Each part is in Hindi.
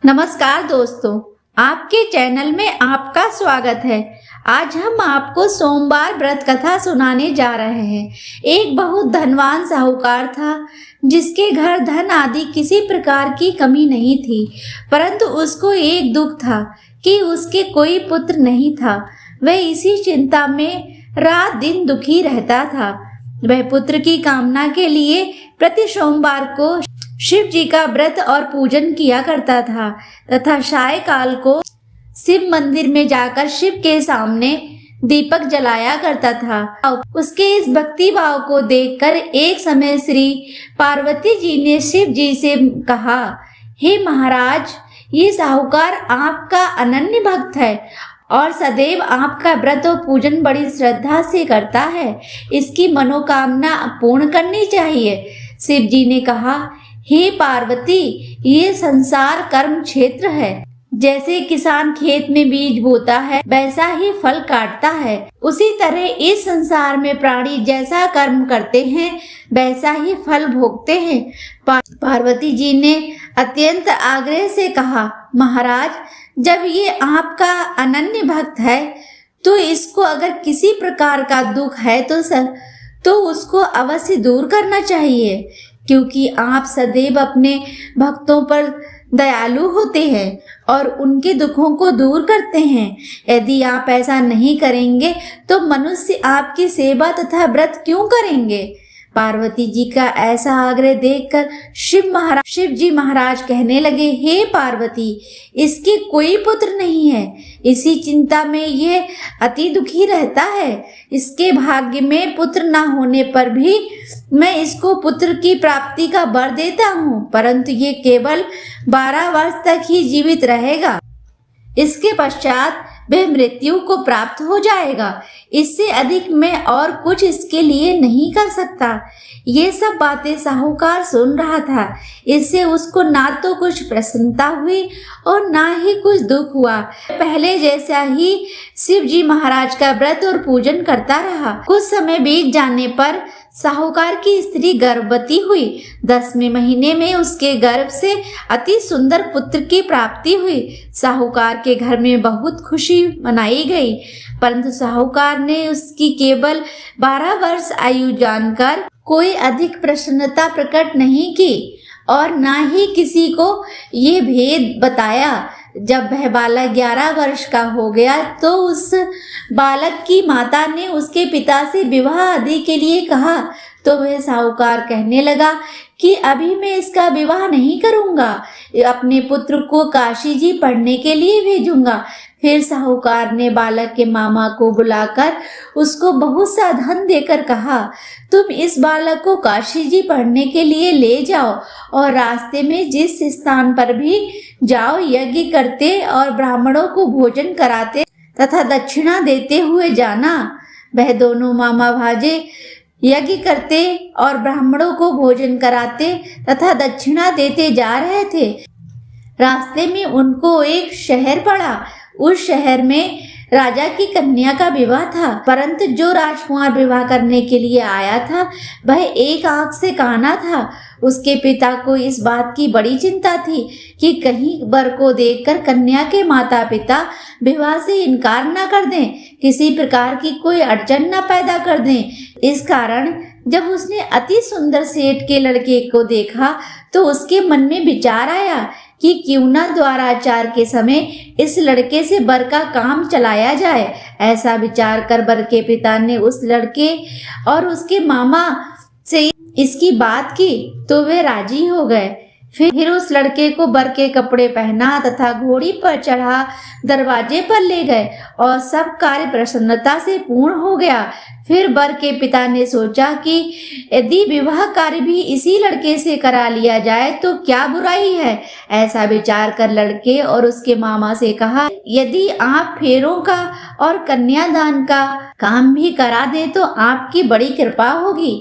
नमस्कार दोस्तों, आपके चैनल में आपका स्वागत है। आज हम आपको सोमवार व्रत कथा सुनाने जा रहे हैं। एक बहुत धनवान साहूकार था जिसके घर धन आदि किसी प्रकार की कमी नहीं थी, परंतु उसको एक दुख था कि उसके कोई पुत्र नहीं था। वह इसी चिंता में रात दिन दुखी रहता था। वह पुत्र की कामना के लिए प्रति सोमवार को शिव जी का व्रत और पूजन किया करता था तथा सायंकाल को शिव मंदिर में जाकर शिव के सामने दीपक जलाया करता था। उसके इस भक्ति भाव को देखकर एक समय श्री पार्वती जी ने शिव जी से कहा, हे महाराज, ये साहूकार आपका अनन्य भक्त है और सदैव आपका व्रत और पूजन बड़ी श्रद्धा से करता है। इसकी मनोकामना पूर्ण करनी चाहिए। शिव जी ने कहा, हे पार्वती, ये संसार कर्म क्षेत्र है। जैसे किसान खेत में बीज बोता है वैसा ही फल काटता है, उसी तरह इस संसार में प्राणी जैसा कर्म करते हैं वैसा ही फल भोगते हैं। पार्वती जी ने अत्यंत आग्रह से कहा, महाराज, जब ये आपका अनन्य भक्त है तो इसको अगर किसी प्रकार का दुख है तो उसको अवश्य दूर करना चाहिए, क्योंकि आप सदैव अपने भक्तों पर दयालु होते हैं और उनके दुखों को दूर करते हैं। यदि आप ऐसा नहीं करेंगे तो मनुष्य आपकी सेवा तथा व्रत क्यों करेंगे? पार्वती जी का ऐसा आग्रह देखकर शिव जी महाराज कहने लगे, हे पार्वती, इसके कोई पुत्र नहीं है। इसी चिंता में यह अति दुखी रहता है। इसके भाग्य में पुत्र न होने पर भी मैं इसको पुत्र की प्राप्ति का वर देता हूँ, परंतु ये केवल 12 वर्ष तक ही जीवित रहेगा। इसके पश्चात वह मृत्यु को प्राप्त हो जाएगा। इससे अधिक मैं और कुछ इसके लिए नहीं कर सकता। ये सब बातें साहूकार सुन रहा था। इससे उसको ना तो कुछ प्रसन्नता हुई और ना ही कुछ दुख हुआ। पहले जैसा ही शिव जी महाराज का व्रत और पूजन करता रहा। कुछ समय बीत जाने पर साहूकार की स्त्री गर्भवती हुई। 10वें महीने में उसके गर्भ से अति सुंदर पुत्र की प्राप्ति हुई। साहूकार के घर में बहुत खुशी मनाई गई, परंतु साहूकार ने उसकी केवल 12 वर्ष आयु जानकर कोई अधिक प्रसन्नता प्रकट नहीं की और ना ही किसी को ये भेद बताया। जब वह बालक 11 वर्ष का हो गया तो उस बालक की माता ने उसके पिता से विवाह आदि के लिए कहा, तो वह साहूकार कहने लगा कि अभी मैं इसका विवाह नहीं करूंगा, अपने पुत्र को काशी जी पढ़ने के लिए भेजूंगा। फिर साहूकार ने बालक के मामा को बुलाकर उसको बहुत सा धन देकर कहा, तुम इस बालक को काशी जी पढ़ने के लिए ले जाओ और रास्ते में जिस स्थान पर भी जाओ यज्ञ करते और ब्राह्मणों को भोजन कराते तथा दक्षिणा देते हुए जाना। वह दोनों मामा भांजे यज्ञ करते और ब्राह्मणों को भोजन कराते तथा दक्षिणा देते जा रहे थे। रास्ते में उनको एक शहर पड़ा। उस शहर में राजा की कन्या का विवाह था, परंतु जो राजकुमार विवाह करने के लिए आया था वह एक आंख से काना था। उसके पिता को इस बात की बड़ी चिंता थी कि कहीं वर को देखकर कन्या के माता पिता विवाह से इनकार न कर दें, किसी प्रकार की कोई अड़चन न पैदा कर दें। इस कारण जब उसने अति सुंदर सेठ के लड़के को देखा तो उसके मन में विचार आया कि क्यों न द्वाराचार के समय इस लड़के से वर का काम चलाया जाए। ऐसा विचार कर वर के पिता ने उस लड़के और उसके मामा से इसकी बात की तो वे राजी हो गए। फिर उस लड़के को वर के कपड़े पहना तथा घोड़ी पर चढ़ा दरवाजे पर ले गए और सब कार्य प्रसन्नता से पूर्ण हो गया। फिर वर के पिता ने सोचा कि यदि विवाह कार्य भी इसी लड़के से करा लिया जाए तो क्या बुराई है। ऐसा विचार कर लड़के और उसके मामा से कहा, यदि आप फेरों का और कन्यादान का काम भी करा दें तो आपकी बड़ी कृपा होगी।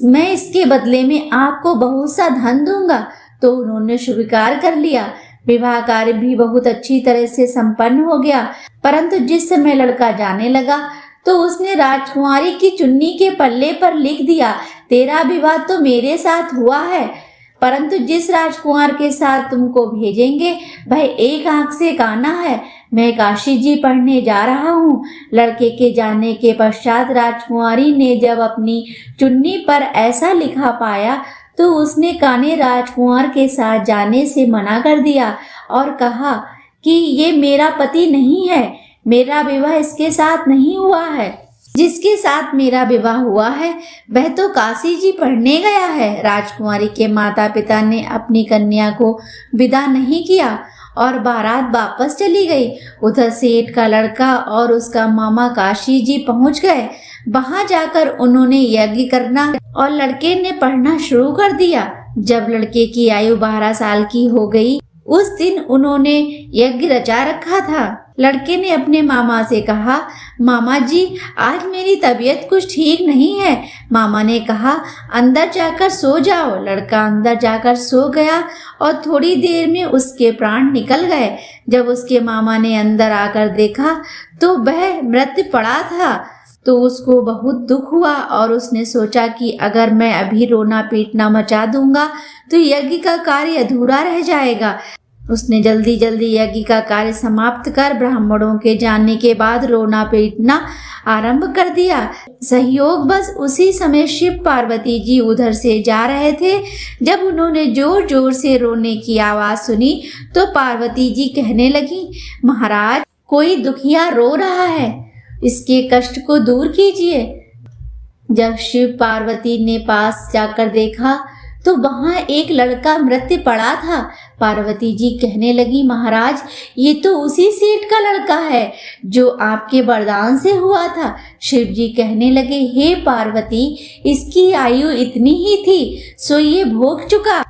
मैं इसके बदले में आपको बहुत सा धन दूंगा। तो उन्होंने स्वीकार कर लिया। विवाह कार्य भी बहुत अच्छी तरह से संपन्न हो गया, परंतु जिस समय लड़का जाने लगा तो उसने राजकुमारी की चुन्नी के पल्ले पर लिख दिया, तेरा विवाह तो मेरे साथ हुआ है परंतु जिस राजकुमार के साथ तुमको भेजेंगे वह एक आंख से काना है। मैं काशी जी पढ़ने जा रहा हूँ। लड़के के जाने के पश्चात राजकुमारी ने जब अपनी चुन्नी पर ऐसा लिखा पाया तो उसने काने राजकुमार के साथ जाने से मना कर दिया और कहा कि ये मेरा पति नहीं है, मेरा विवाह इसके साथ नहीं हुआ है। जिसके साथ मेरा विवाह हुआ है वह तो काशी जी पढ़ने गया है। राजकुमारी के माता पिता ने अपनी कन्या को विदा नहीं किया और बारात वापस चली गई। उधर सेठ का लड़का और उसका मामा काशी जी पहुंच गए। वहां जाकर उन्होंने यज्ञ करना और लड़के ने पढ़ना शुरू कर दिया। जब लड़के की आयु 12 साल की हो गई, उस दिन उन्होंने यज्ञ रचा रखा था। लड़के ने अपने मामा से कहा, मामा जी आज मेरी तबीयत कुछ ठीक नहीं है। मामा ने कहा, अंदर जाकर सो जाओ। लड़का अंदर जाकर सो गया और थोड़ी देर में उसके प्राण निकल गए। जब उसके मामा ने अंदर आकर देखा तो वह मृत पड़ा था, तो उसको बहुत दुख हुआ और उसने सोचा कि अगर मैं अभी रोना पीटना मचा दूंगा तो यज्ञ का कार्य अधूरा रह जाएगा। उसने जल्दी जल्दी यज्ञ का कार्य समाप्त कर ब्राह्मणों के जाने के बाद रोना पीटना आरंभ कर दिया। सहयोग बस उसी समय शिव पार्वती जी उधर से जा रहे थे। जब उन्होंने जोर जोर से रोने की आवाज सुनी तो पार्वती जी कहने लगी, महाराज कोई दुखिया रो रहा है, इसके कष्ट को दूर कीजिए। जब शिव पार्वती ने पास जाकर देखा तो वहां एक लड़का मृत पड़ा था। पार्वती जी कहने लगी, महाराज ये तो उसी सेठ का लड़का है जो आपके वरदान से हुआ था। शिव जी कहने लगे, हे पार्वती इसकी आयु इतनी ही थी सो ये भोग चुका।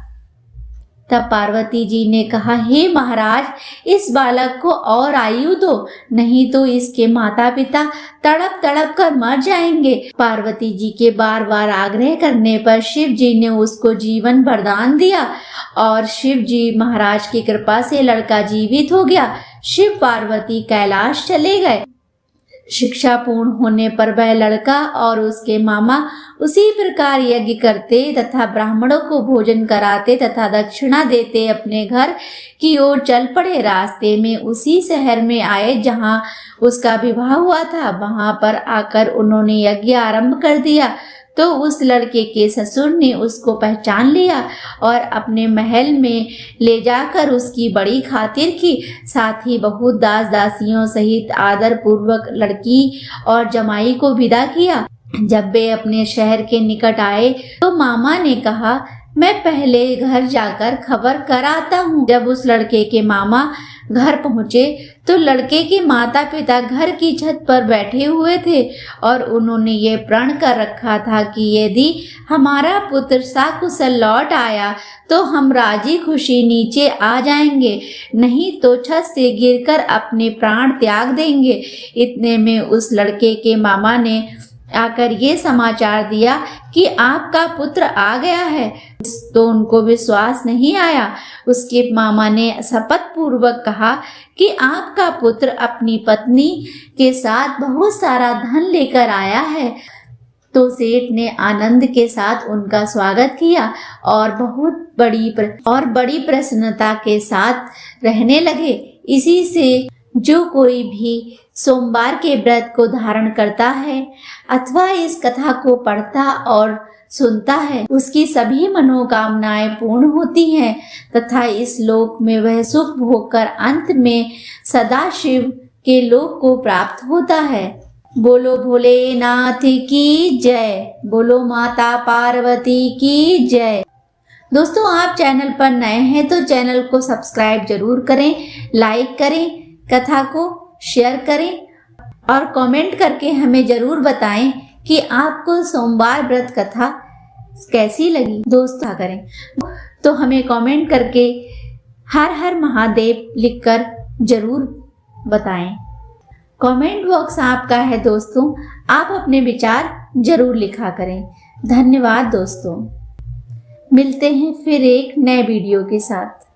तब पार्वती जी ने कहा, हे महाराज इस बालक को और आयु दो, नहीं तो इसके माता पिता तड़प तड़प कर मर जाएंगे। पार्वती जी के बार बार आग्रह करने पर शिव जी ने उसको जीवन वरदान दिया और शिव जी महाराज की कृपा से लड़का जीवित हो गया। शिव पार्वती कैलाश चले गए। शिक्षा पूर्ण होने पर वह लड़का और उसके मामा उसी प्रकार यज्ञ करते तथा ब्राह्मणों को भोजन कराते तथा दक्षिणा देते अपने घर की ओर चल पड़े। रास्ते में उसी शहर में आए जहां उसका विवाह हुआ था। वहां पर आकर उन्होंने यज्ञ आरंभ कर दिया तो उस लड़के के ससुर ने उसको पहचान लिया और अपने महल में ले जाकर उसकी बड़ी खातिर की। साथ ही बहुत दास दासियों सहित आदर पूर्वक लड़की और जमाई को विदा किया। जब वे अपने शहर के निकट आए तो मामा ने कहा, मैं पहले घर जाकर खबर कर आता हूँ। जब उस लड़के के मामा घर पहुँचे तो लड़के के माता पिता घर की छत पर बैठे हुए थे और उन्होंने ये प्रण कर रखा था कि यदि हमारा पुत्र सकुशल लौट आया तो हम राजी खुशी नीचे आ जाएंगे, नहीं तो छत से गिरकर अपने प्राण त्याग देंगे। इतने में उस लड़के के मामा ने आकर ये समाचार दिया कि आपका पुत्र आ गया है। तो उनको विश्वास नहीं आया। उसके मामा ने शपथ पूर्वक कहा कि आपका पुत्र अपनी पत्नी के साथ बहुत सारा धन लेकर आया है। तो सेठ ने आनंद के साथ उनका स्वागत किया और बड़ी प्रसन्नता के साथ रहने लगे। इसी से जो कोई भी सोमवार के व्रत को धारण करता है अथवा इस कथा को पढ़ता और सुनता है उसकी सभी मनोकामनाएं पूर्ण होती हैं तथा इस लोक में वह सुख भोगकर अंत में सदा शिव के लोक को प्राप्त होता है। बोलो भोलेनाथ की जय, बोलो माता पार्वती की जय। दोस्तों आप चैनल पर नए हैं तो चैनल को सब्सक्राइब जरूर करें, लाइक करें, कथा को शेयर करें और कमेंट करके हमें जरूर बताएं कि आपको सोमवार व्रत कथा कैसी लगी। दोस्तों करें तो हमें कमेंट करके हर हर महादेव लिखकर जरूर बताएं। कमेंट बॉक्स आपका है दोस्तों, आप अपने विचार जरूर लिखा करें। धन्यवाद दोस्तों, मिलते हैं फिर एक नए वीडियो के साथ।